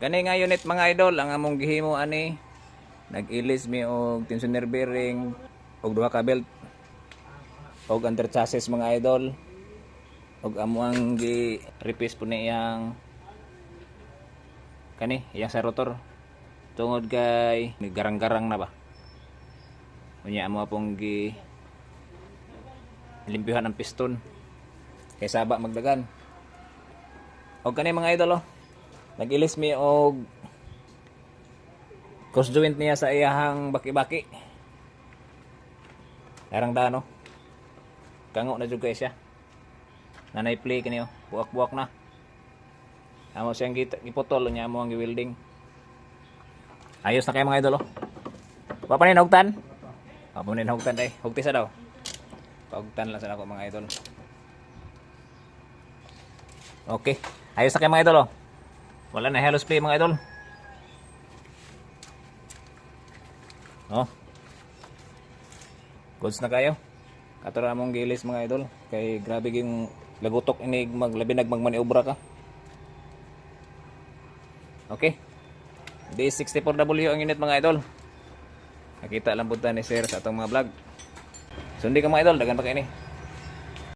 Gani nga unit mga idol, ang among gihimo ani nag-ilis mi og tensioner bearing og duha ka belt og under chassis mga idol. Og amo ang gi-replace po niyang kani iyang sa rotor tungod kay garang-garang na ba. Unya amo pong gi limpyuhan ang piston kay saba magdagan. Og kani mga idol nag-ilis mi og cross joint niya sa iyahang baki-baki. Arang dano. Kango na jud kay siya. Nanay play kini buak-buak na. Amo siyang giputol niya amo ang gi-welding. Ayos na kay mga idol Wa pa ni hugtan? Wa pa ni hugtan day. Hugti sa daw. Pagtan lang sa ako mga idol. Okay. Ayos na kay mga idol Wala na hellos play mga idol. Goods na kayo. Katura mong gilis mga idol. Kay grabe yung lagutok ini maglabi magmaniobra ka. Okay. D64W ang unit mga idol. Nakita lang punta ni sir sa atong mga vlog. Sundi ka mga idol, dagan pa kayo ni.